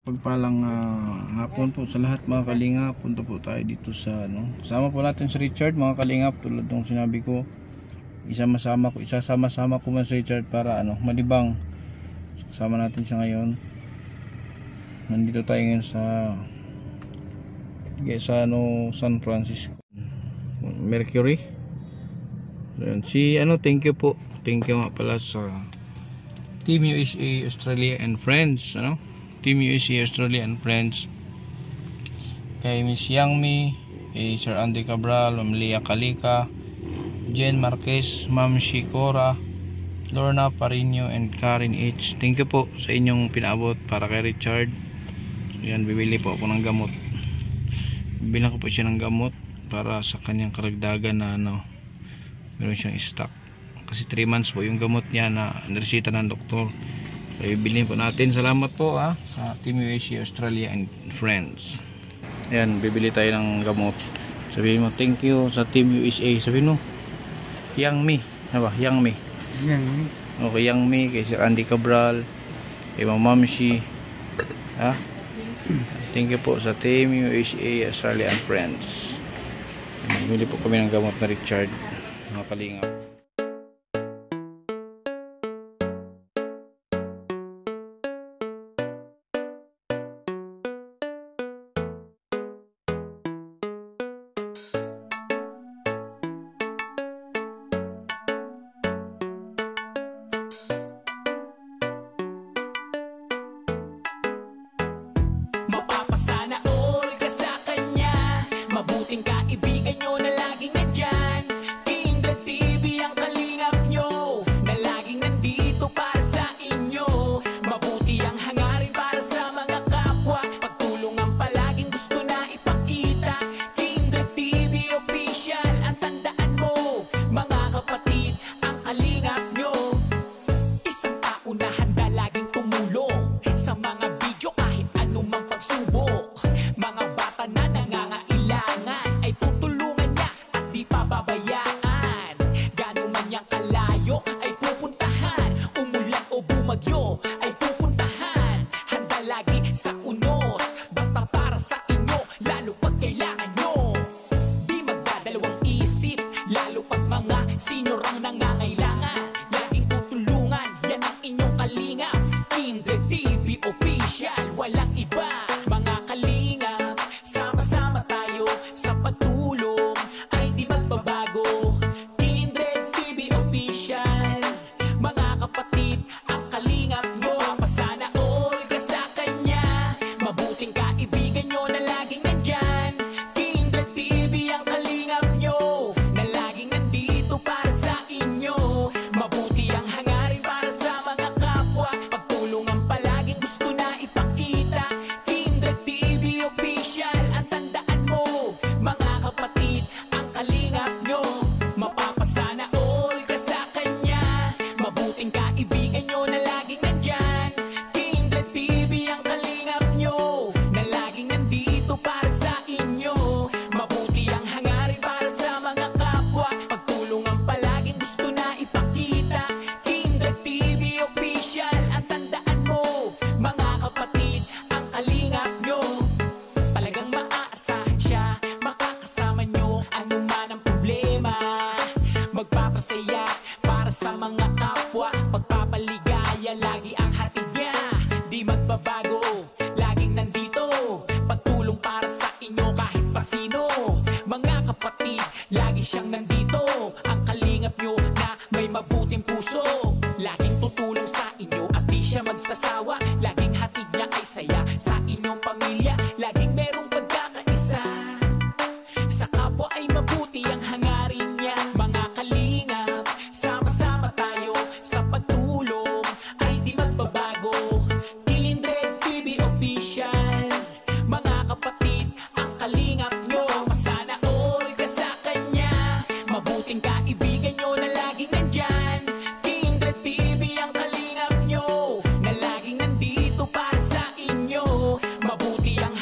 Pagpalang hapon po sa lahat mga kalingap. Punta po tayo dito sa kasama po natin si Richard mga kalingap. Tulad ng sinabi ko, isasama ko man si Richard para malibang. Kasama natin siya ngayon. Nandito tayo ngayon sa San Francisco Mercury. Thank you po. Thank you nga pala sa Team USA Australia and Friends, Team USA Australia and Friends, kay Miss Yang Mi, Sir Andy Cabral, Ma'am Leah Calica, Jen Marquez, Ma'am Shikora, Lorna Parino, and Karen H. Thank you po sa inyong pinaabot para kay Richard. Yan, bibili po ako ng gamot. Bibilang ko po siya ng gamot para sa kanyang karagdagan na meron siyang stock. Kasi 3 months po yung gamot niya na niresita ng doktor. Bibilhin po natin. Salamat po sa Team USA Australia and Friends. Ayan, bibili tayo ng gamot. Sabihin mo thank you sa Team USA. Sabihin mo Yang Mi. Yang Mi. Okay, Yang Mi, kay Sir Andy Cabral, kay Mamamshi. Thank you po sa Team USA Australia and Friends. Bibili po kami ng gamot na Richard mga kalingap. Mapapasana all ka sa kanya, mabuting kaibigan nyo na laging nandyan. Kindred TV ang kalingap nyo, na laging nandito para sa inyo. Mabuti ang hangarin para sa mga kapwa, pagtulungan palaging gusto na ipakita. Kindred TV official, ang tandaan mo, mga kapatid, ang kalingap nyo. Isang tao na handa laging tumulong sa mga video kahit anumang pagsubok. Mga bata na nangangailangan ay tutulungan niya at di pababayaan. Gano'n man niyang kalayo ay pupuntahan, umulan o bumagyo ay pupuntahan. Handa lagi sa unos, basta para sa inyo, lalo pag kailangan nyo. Di magdadalawang isip, lalo pag mga sinurang nangangailangan. Laging tutulungan, yan ang inyong kalingap. Kindred TV official, walang iba. Mga kalingap, sama-sama tayo sa pagtulong, ay di magbabago. Kindred TV official, mga kapatid, ang kalingap nyo. Mapasana all ka sa kanya, mabuting kaibigan nyo na laging nandyan. Kindred TV ang kalingap nyo, na laging nandito para sa inyo. Mabuti ang hangarin para sa mga kapwa, pagtulungan palaging gusto na ipakita. Kindred TV official, ang tandaan mo, mga kapatid, ang kalingap nyo. Mapapasana all ka sa kanya, mabuting kaibigan nyo na laging nandyan. Kindred TV ang kalingap nyo, na laging nandito para sa inyo. Mabuti ang hangarin para sa mga kapwa, pagtulungan palaging gusto na ipakita. Kindred TV official, ang tandaan mo, mga kapatid, ang kalingap nyo. Talagang maaasahan siya, makakasama nyo anuman ang problema. Magpapasaya para sa mga kapwa, pagpapaligaya lagi ang hatid niya. Di magbabago, laging nandito, pagtulong para sa inyo kahit pa sino. Mga kapatid, lagi siyang nandito, ang kalingap nyo na may mabuting puso. Laging tutulong sa inyo at di siya magsasawa, laging hatid niya ay saya sa inyong pamilya. Laging merong pagkakaisa, sa kapwa ay mabuti ang hangarin niya. Mga kalingap, sama-sama tayo sa pagtulong, ay di magbabago. Kindred TV official, mga kapatid, ang kalingap nyo. Masana all ka sa kanya, mabuting kaibigan nyo na laging nandyan. Kindred TV ang kalingap nyo, na laging nandito para sa inyo. Mabuti ang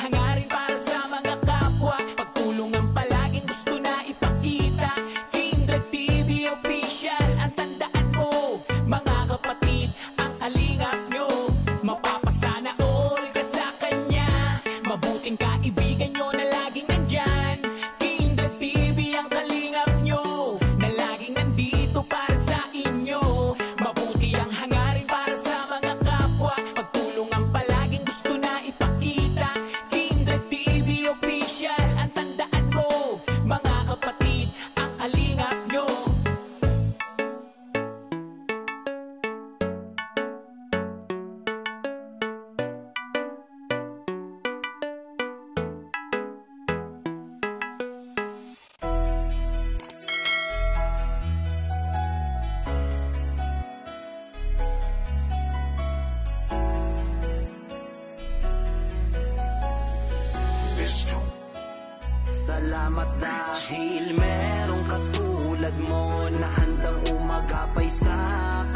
Salamat dahil merong katulad mo na handang umagapay sa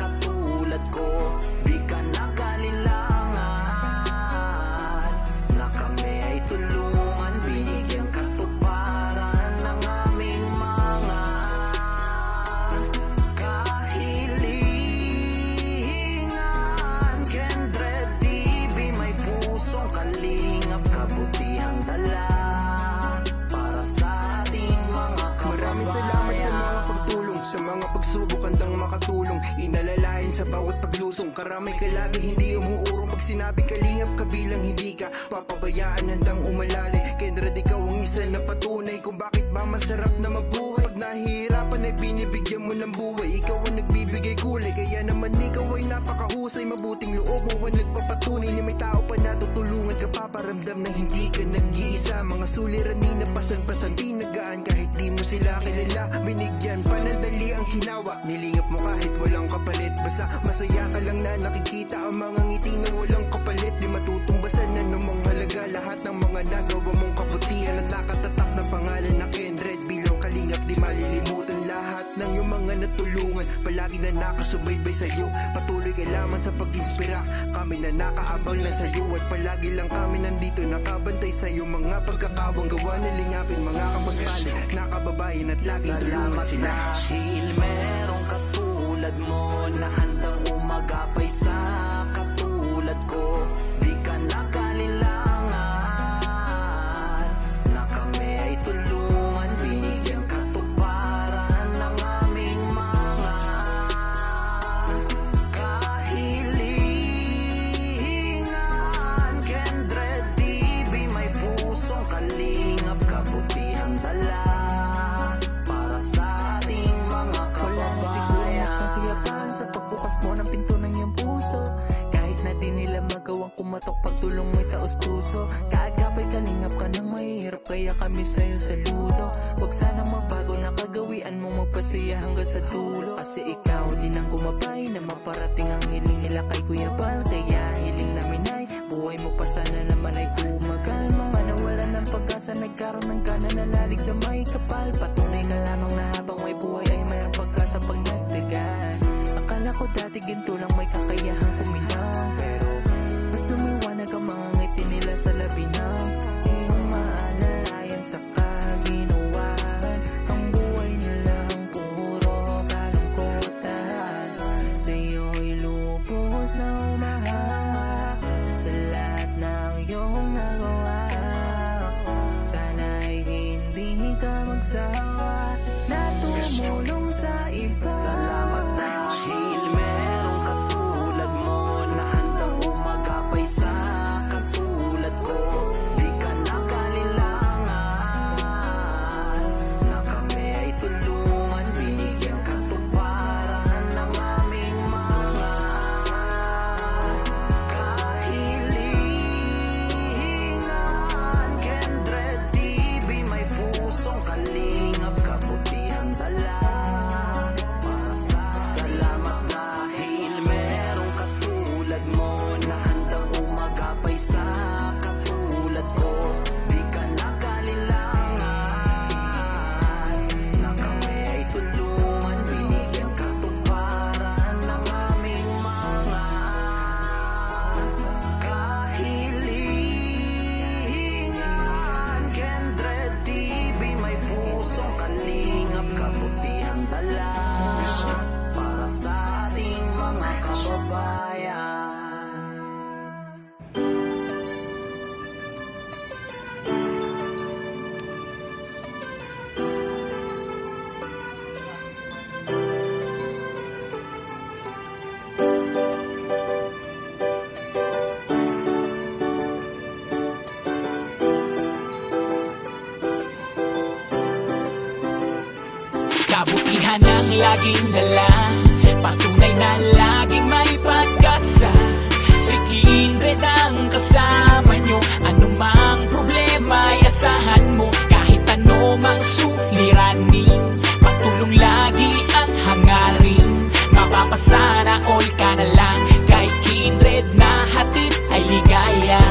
katulad ko. Di ka nag-alilangan na kami ay tulungan, binigyan katuparan ng aming mga kahilingan. Kindred TV, may pusong kalingap, kabutihang dala para sa ating mga kababayan. Maraming salamat sa mga pagtulong, sa mga pagsubok handang makatulong, inalalayan sa bawat paglusong. Karamay ka lagi, hindi umuurong. Pag sinabing kalingap, kabilang hindi ka papabayaan, handang umalalay. Kendred, ikaw ang isa na patunay kung bakit ba masarap na mabuhay. Pag nahihirapan ay binibigyan mo ng buhay, ikaw ang nagbibigay kulay. Kaya naman ikaw ay napakahusay, mabuting loob mo ang nagpapatunay na may tao pa natutulungan ka, paparamdam na hindi ka nag-iisa. Mga suliranin na pasan-pasan, pinagaan kahit di mo sila kilala. Binigyan panandali ang ginawa, nilingap mo kahit walang kapalit. Basta masaya ka lang na nakikita ang mga ngiti na walang kapalit. Di matutumbasan na namang halaga lahat ng mga nagawa mong kabutihan at nakatatak na pangalan na Kindred. Bilang kalingap di malilimutan lahat ng iyong mga natulungan, palagi na nakasubaybay sa'yo. Patuloy ka lamang sa pag-inspira, kami na nakaabang lang sa'yo. At palagi lang kami nandito nakabantay sa'yo. Mga pagkakawang gawa na lingapin, mga kapuspalin, nakababayan at laging tulungan sila. Dahil merong katulad mo na handang umagapay sa katulad ko. Di ka nag-alilangan na kami ay tulungan, binigyan katuparan ng aming mga kahilingan. Kindred TV, may pusong kalingap, kabutihang dala para sa ating mga Wala na siguro mas kababayan. masiyapan sa pagbukas mo ng pinto ng iyong puso. Kahit na di nila magawang kumatok, pagtulong mo'y taos puso. Kaagapay kalingap ka nang mahirap, kaya kami sa'yo saludo. Huwag sanang magbago na kagawian mo, magpasaya hanggang sa dulo. Kasi ikaw din ang gumabay na maparating ang hiling nila kay Kuya Bal. Kaya hiling namin ay buhay mo pa sana naman ay tumagal. Mga nawala ng pag-asa, nagkaroon ng gana, nalalig sa may kapal. Patunay ka lamang na habang may buhay ay mayroong pagkasa pag nagdagan. Akala ko dati ginto lang may kakayahan kuminang, pero mas lumiwanag ang mga ngiti nila sa labi ng iyong maalalayan sa kaginawan. Ang buhay nilang puro kalungkutan, sa'yo'y lubos na umahanga sa lahat ng iyong nagawa. Sana'y hindi ka magsawa na tumulong sa iba. Salamat dahil merong katulad mo na handang umagapay sa katulad ko. Di ka nag-alilangan na kami ay tulungan, binigyan katuparan ng aming mga kahilingan. Kindred TV, may pusong kalingap, kabutihang dala para sa. Salamat dahil merong katulad mo na handang umagapay sa katulad ko. Di ka nag-alilangan na kami ay tulungan, binigyan katuparan ng aming mga kahilingan. Kindred TV, may pusong kalingap, kabutihang dala para sa ating mga kababayan. Kabutihan ang laging dala, patunay na laging may pag-asa. Si Kindred ang kasama nyo, anumang problema ay asahan mo. Kahit anumang suliranin, pagtulong lagi ang hangarin. Mapapasana all ka na lang, kay Kindred na hatid ay ligaya.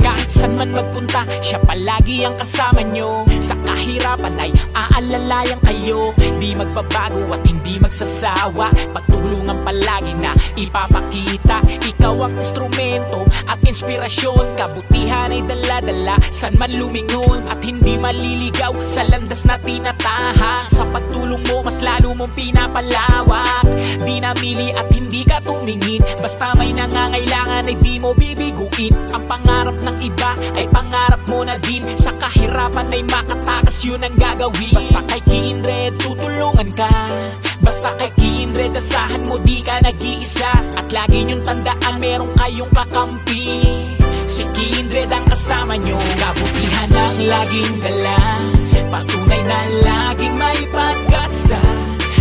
Kahit saan saan man magpunta, siya palagi ang kasama nyo. Sa kahirapan ay aalalayan kayo, di magbabago at hindi magsasawa. Pagtulungan palagi na ipapakita, ikaw ang instrumento at inspirasyon. Kabutihan ay dala-dala saan man lumingon, at hindi maliligaw sa landas na tinatahak. Sa pagtulong mo mas lalo mong pinapalawak, di namili at hindi ka tumingin. Basta may nangangailangan ay di mo bibiguin. Ang pangarap ng iba ay pangarap mo na din. Sa kahirapan ay makatakas, yun ang gagawin. Basta kay Kindred tutulungan ka, basta kay Kindred asahan mo di ka nag-iisa. At lagi niyong tandaan meron kayong kakampi, si Kindred ang kasama nyo. Kabutihan ang laging dala, patunay na laging may pag-asa.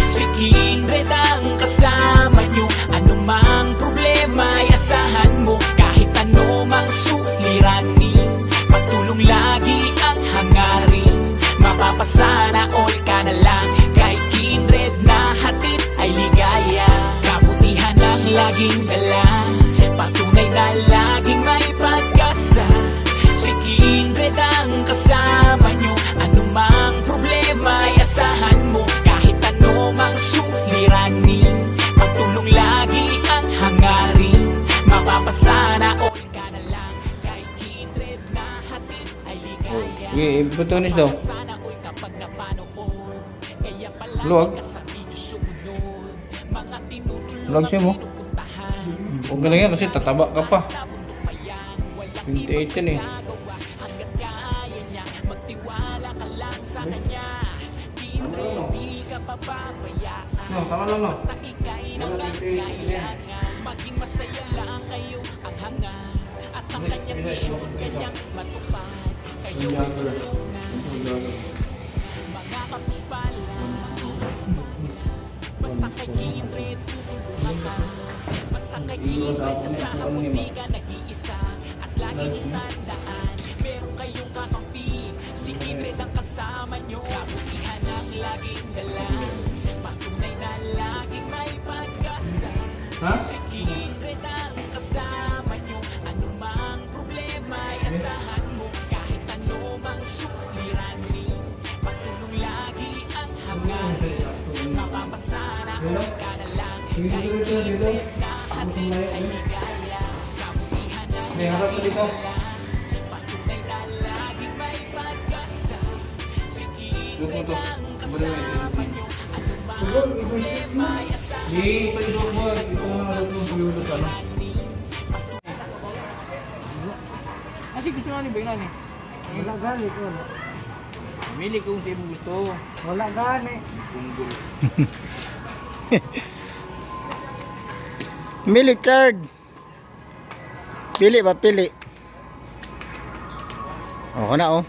Si Kindred ang kasama nyo, anumang problema ay asahan mo. Kahit anumang suliranin, pagtulong lagi ang hangarin. Mapapasana all ka na lang, kay Kindred na hatid ay ligaya. Kabutihan ang laging dala, patunay na laging may pag-asa. Si Kindred ang kasama nyo, anumang problema ay asahan mo. Kahit anumang suliranin, pagtulong lagi ang hangarin. Mapapasana all ka na lang, kay Kindred na hatid ay ligaya. Okay, butonis daw. Sana all kapag napanood, kaya palagi Vlog? ka sa video sumunod. Mga tinutulungan Vlog siya mo? pinupuntahan, Huwag ka lang yan kasi tataba ka pa. nabundok pa yan, walang 28 eh. gagawa hanggat kaya niya. Magtiwala ka lang sa kanya, Kindred di ka papabayaan. No, tama lang no. Basta ika'y nangangailangan, maging masaya lang kayo ang hanga. At ang kanyang misyon kanyang matupad, kayo ay tulungan, mga kapuspala. Basta kay Kindred tutulungan ka, basta kay Kindred asahan mo di ka nag-iisa. At lagi mong tandaan, meron kayong kakampi, si Kindred ang kasama nyo. Kabutihan ang laging dala, patunay na laging may pag-asa. Ha? Si Kindred ang kasama nyo, anumang problema ay asahan mo. Kahit anumang suliranin, pagtulong lagi ang hangarin. Mapapasana all ka na lang, kay Kindred na hatid ay ligaya. Kabutihan ang May harap ka dito. patunay na laging may pag-asa. Si Look mo Kindred to. ang kasama nyo, anumang problema ay asahan. Di, paisok mo. Ito na nga ito yung bululot ano. Kasi gusto nga ni ba yun eh? Wala gani ko. Pili kung sino mo gusto. Wala gani. Pili, Chard. Pili ba? Pili. O, na oh.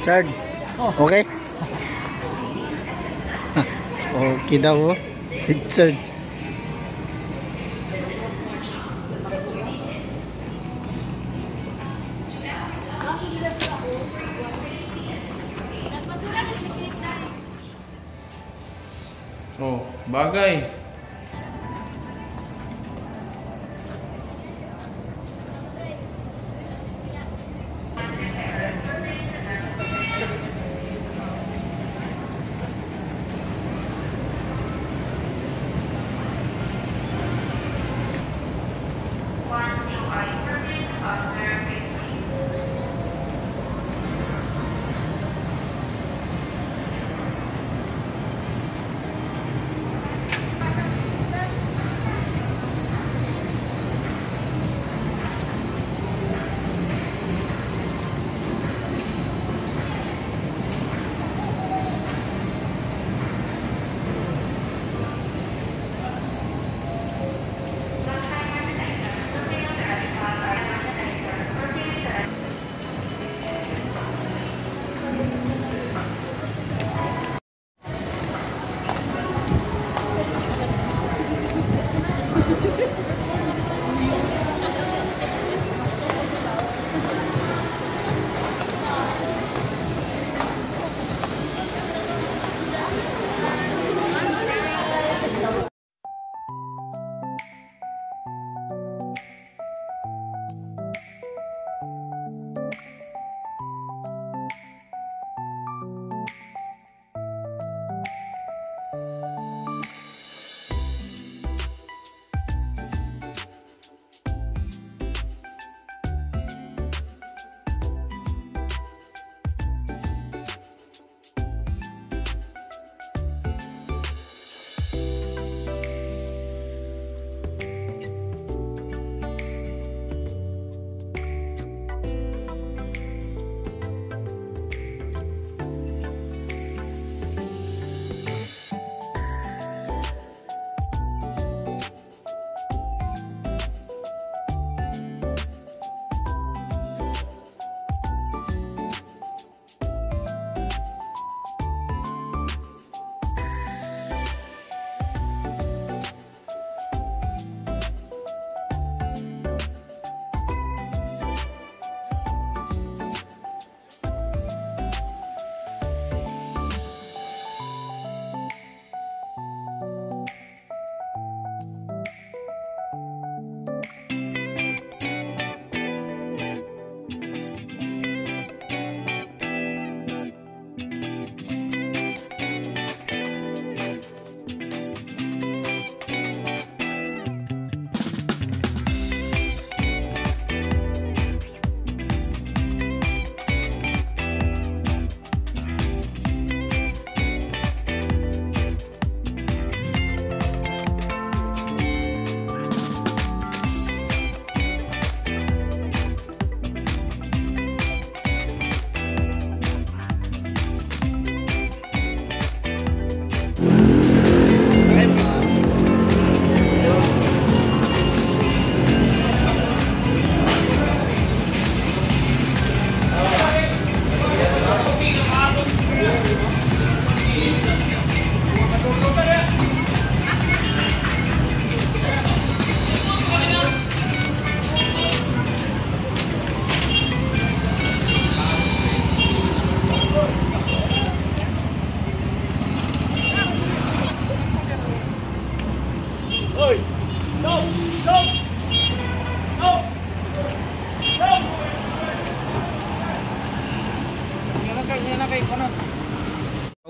Chard. Okay? Okay daw oh. Chard. Oh, bagay.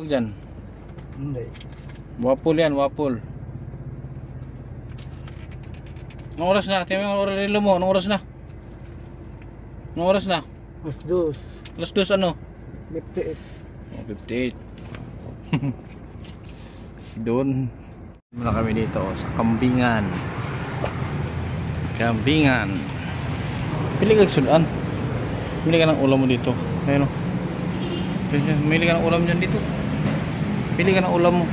Huwag dyan. Hindi. Wapol yan, wapol. Anong oras na? Kaya may orarilo mo. Anong oras na? Anong oras na? Mas dos. Alas 2 ano? 58. Oh, 58. Doon. Muna kami dito sa Kambingan. Kambingan. Pili ka sudan. Pili ka ng ulam mo dito. Ayun o. Pili ka ng ulam dyan dito. Pili ka ng ulam mo.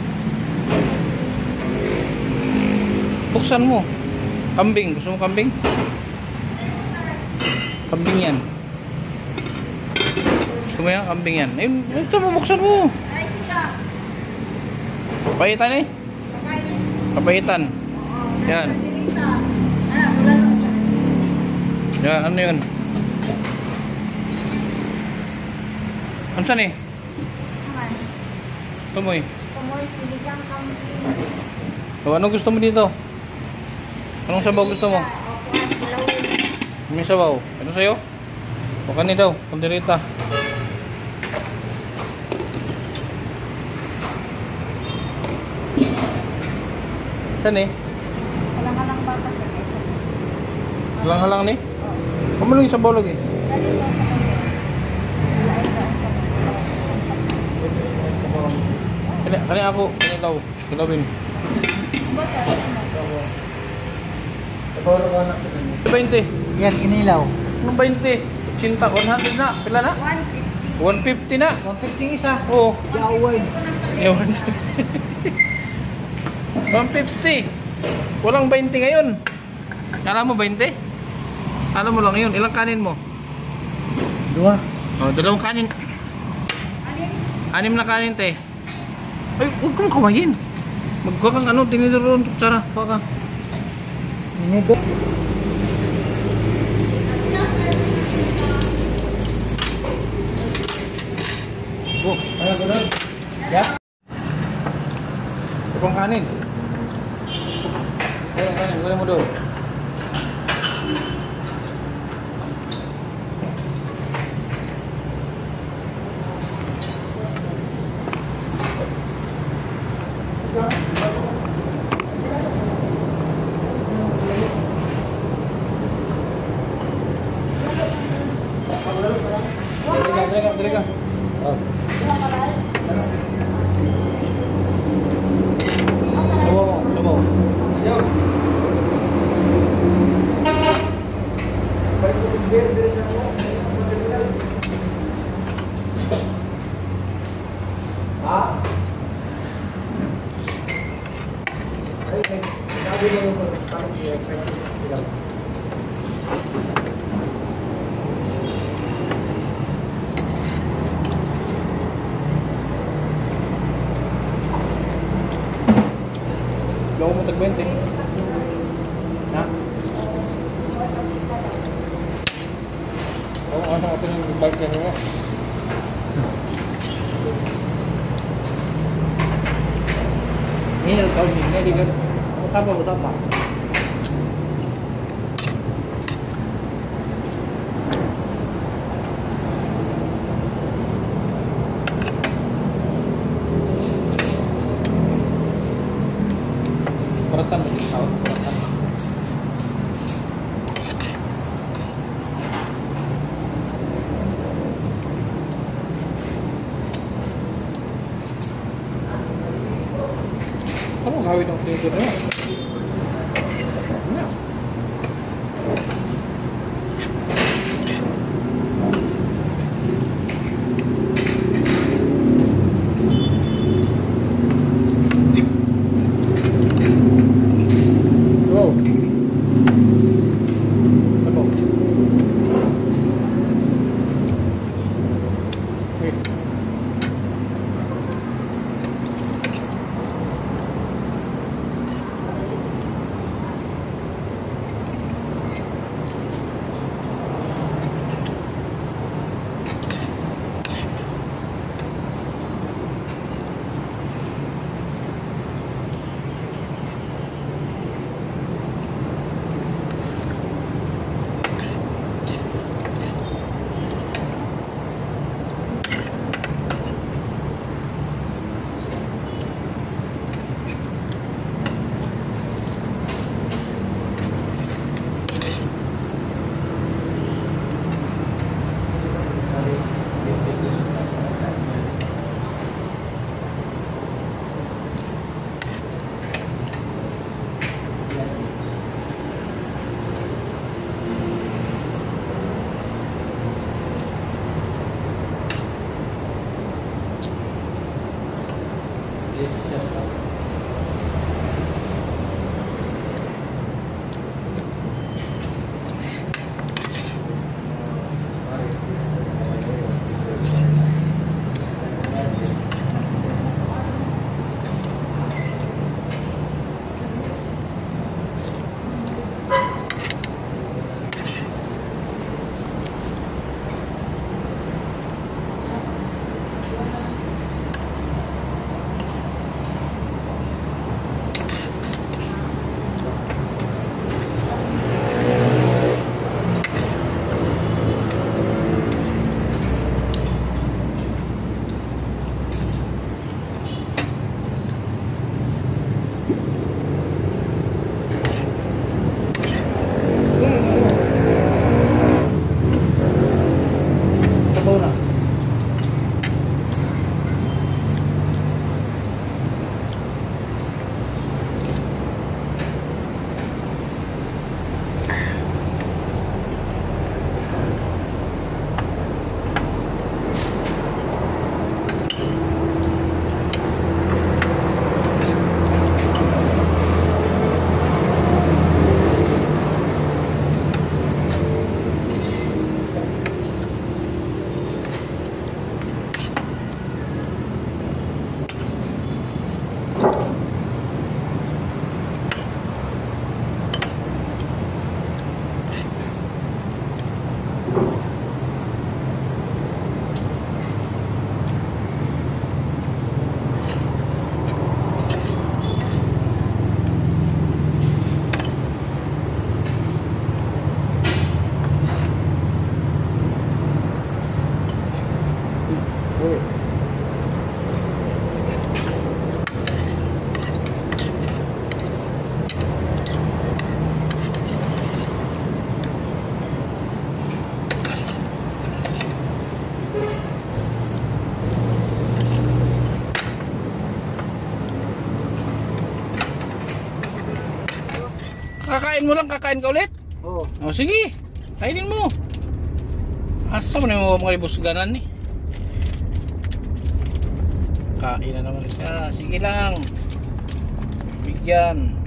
Buksan mo. Kambing. Gusto mo kambing? Kambing yan. Gusto mo yan? Kambing yan. Ayun, ito mo. Buksan mo. Kapahitan eh. Kapahitan. Yan. Yan, ano yun? Ano saan eh? Tumoy. Tumoy, siligang kambing. So, anong gusto mo dito? Anong sabaw gusto mo? May sabaw. Ano sa'yo? O kani daw, kandirita. Saan eh? Halang-halang ba kasi kasi? Halang-halang ni? Kamalong yung sabaw lagi. Dali ko sa kanya. Kani ako, kani daw. Kilawin. Ba sa Kapag ako anak ko ganyan. 20. Yan, inilaw. Anong 20? 80, 100 na. Pila na? 150 na. 150 isa. Oo. Jaway. Ewan siya. 150. Walang 20 ngayon. Kala mo 20? Kala mo lang yun. Ilang kanin mo? 2. Oh, 2 kanin. 6 na kanin, te. Ay, huwag kang kumain. Magkuha kang ano, tiniduron. Tsara, kuha ka. Inido. Oh, Ano ko doon? Ya? ibang kanin. Ibang kanin, gawin mo doon. Dali ka. Oh. Sabaw. Gawa mo tag-20. Ha? Oo, ano ako yung bag ka mo? Ini kau ni, ni kan. Utapa. Peratan, peratan. Kamu gawin ng flavor na yun. Yeah. Wow. Ano? Wait. Oo. Kakain mo lang, kakain ka ulit? Oo. O sige, kainin mo. Asa mo na yung mga libusganan eh. Kain na naman siya. Sige lang. Bigyan.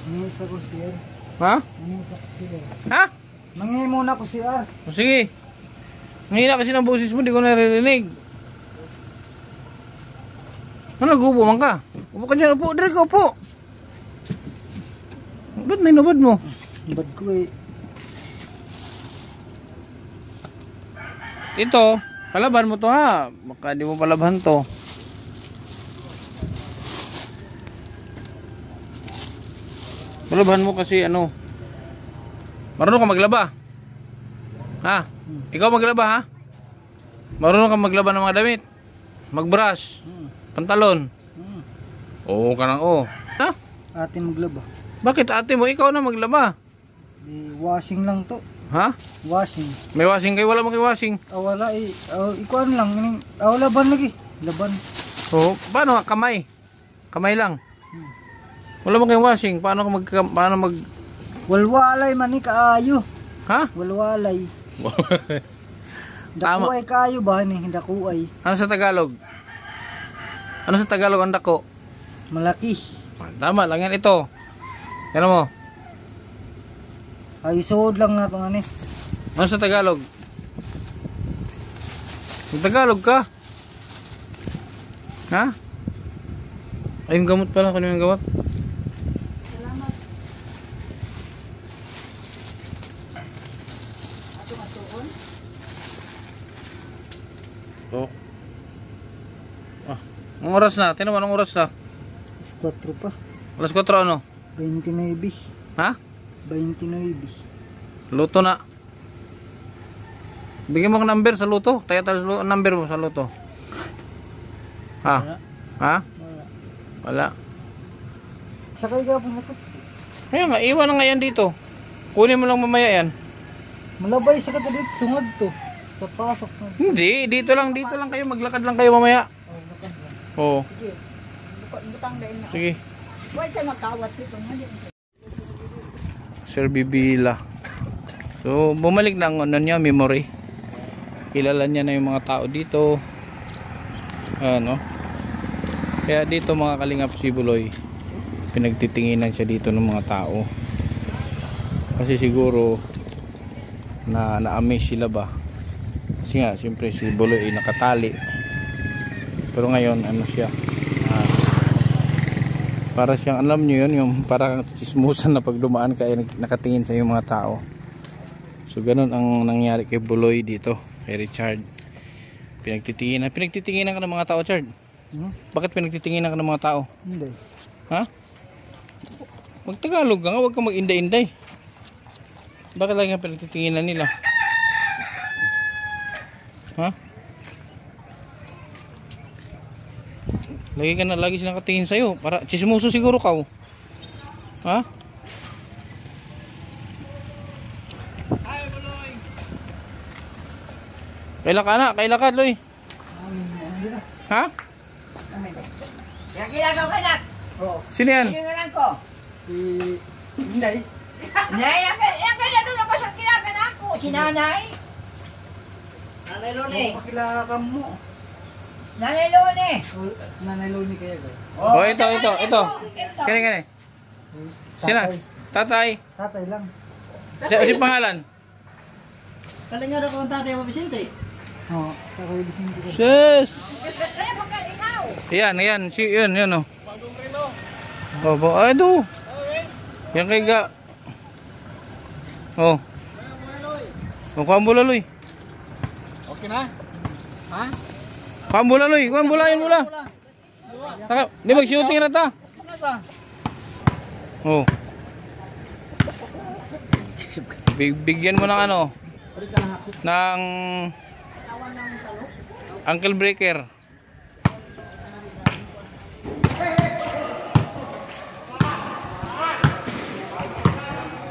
Mangisa ko siya. Ha? Mangisa ko siya. Ha? Mangingi muna ko siya. O sige. Mahina kasi ng boses mo, di ko naririnig. Ano, nagubo man ka? Upo ka dyan, upo. Dire ka, upo. Ba't nainubad mo? Bad ko eh. Ito, palaban mo to ha. Baka di mo palaban to. Palaban mo kasi ano. Marunong ka maglaba? Ha? Ikaw maglaba ha? Marunong ka maglaba ng mga damit? Magbrush? Pantalon? Oo ka nang oo. Ha? Ate maglaba. Bakit ate mo? Ikaw na maglaba. Di washing lang to. Ha? Washing. May washing kayo? Wala mo kayo washing? Wala eh. Ikuan lang. Laban lagi. Laban. Oo. Paano nga? Kamay? Kamay lang? Wala mo kayong washing? Paano mag... Walwalay man ni kaayo. Ha? Walwalay. Tama. Dakuay kaayo ba ni? Dakuay. Ano sa Tagalog? Ano sa Tagalog ang dako? Malaki. Tama lang yan ito. Yan mo. Ay suod lang na itong ani. Ano sa Tagalog? Sa Tagalog ka? Ha? Ay yung gamot pala. Kano yung gamot? Salamat. Ato matuon. Oo. Anong oras na? Tinan mo anong oras na? 4 pa. Alas 4 ano? 29. Ha? 29. Luto na. Bigyan mo ng number sa luto. Taya tayo number mo sa luto. Ha? Ha? Wala. Sakay ka po na to. Kaya nga, iwan na nga yan dito. Kunin mo lang mamaya yan. Malabay sa kata dito. Sungad to. Sa pasok na. Hindi, dito lang kayo. Maglakad lang kayo mamaya. Oo. Sige. Butang dahil na. Sige. Huwag sa makawat si itong hali. Sir Bibila. So, bumalik na ang ano niya, memory. Kilala niya na yung mga tao dito. Ano? Kaya dito mga kalingap si Buloy, pinagtitinginan siya dito ng mga tao. Kasi siguro na-amaze sila ba? Kasi nga, siyempre si Buloy ay nakatali. Pero ngayon, ano siya? Para siyang, alam nyo yun, yung parang chismusan na pag dumaan ka ay nakatingin sa yung mga tao. So ganun ang nangyari kay Buloy dito, kay Richard. Pinagtitinginan ka ng mga tao, Richard. Bakit pinagtitinginan ka ng mga tao? Hindi. Ha? Magtagalog ka nga, huwag ka mag-inday-inday. Bakit lagi nga pinagtitinginan nila? Ha? Lagi silang nakatingin sa'yo. Para chismoso siguro ka. Ha? Kailan ka na? Kailan ka, Loy? Ha? Yang ginagawa ka na? Sino yan? Yung nga ko. Si Inday. Yang kaya doon ako sa ginagawa ko. Si Nanay. Nanay Loni. Pakilala ka mo. Nanay Loni. Nanay Loni kaya ba? Oh, ito. Kani. Sino? Tatay. Tatay lang. Si pangalan? Kalingara ko ang tatay mo, Vicente. Oo, tatay Vicente ko. Sis. Kaya baka ikaw. Yan. Yun oh. Oh, ay do. Yan kay ga. Oh. Oh, kuambula Loy. Okay na? Ha? Kuambula Loy, kuambula yan mula. Taka, di mag-shooting na ta. Oh. Bigyan mo ng ano? Ng ankle breaker.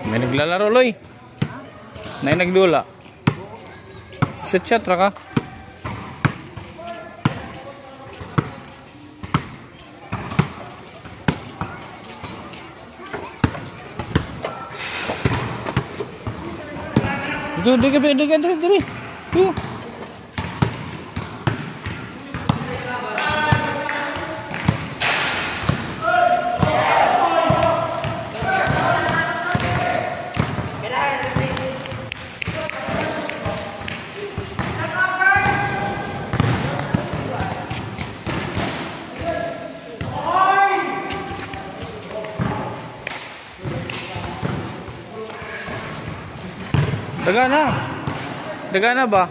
May naglalaro, Loy. May nagdula. Shot ra ka. Itu diri. Tuh. Daga na ba?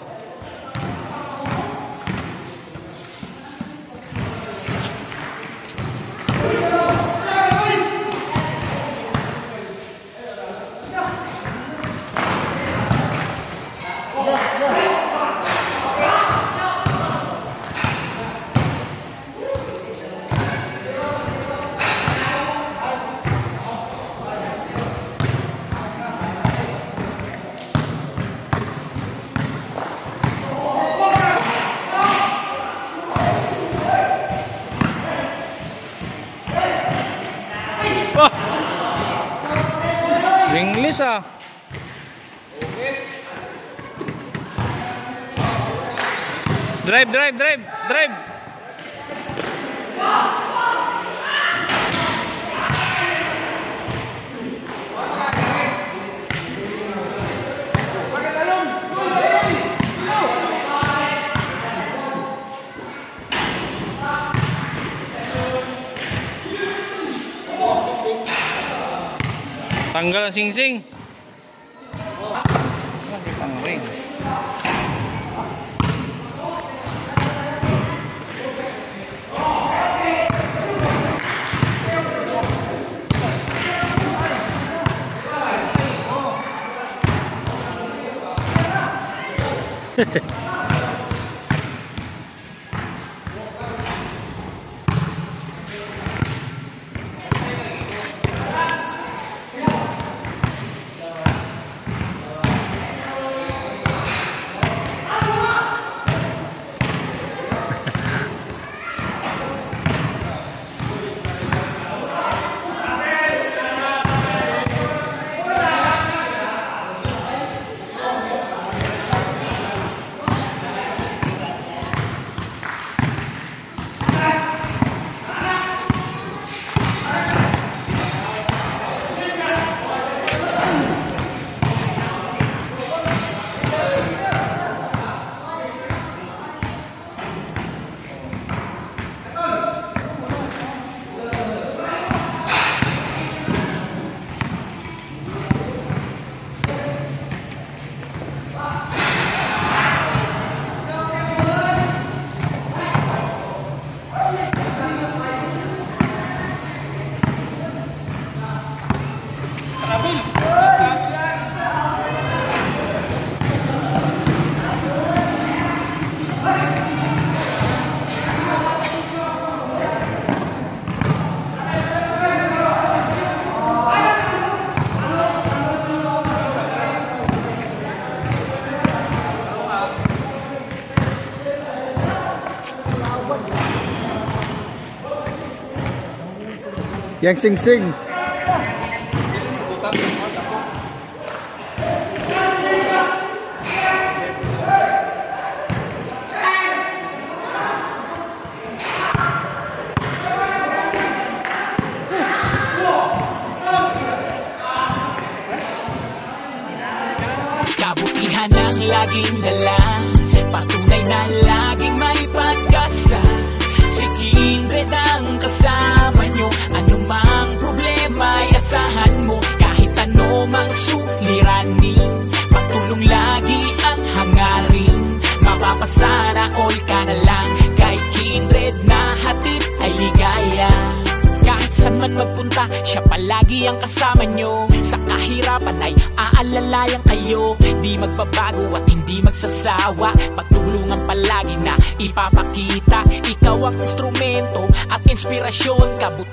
English ah. Drive. Tanggal ang sing-sing. Ang ring. Yang sing-sing. Kabutihan ang laging dala, patunay na laging may pag-asa. Si Kindred ang kasama nyo, anumang problema ay asahan mo. Kahit ano mang suliranin, pagtulong lagi ang hangarin. Mapapasana all ka na lang, kay Kindred na hatid ay ligaya. Kahit sa man magpunta, siya palagi ang kasama nyo. Sa kahirapan ay aalalayan kayo. Di magbabago at hindi magsasawa, pagtulungan palagi na ipapakita. Ikaw ang instrumento at inspirasyon, kabuti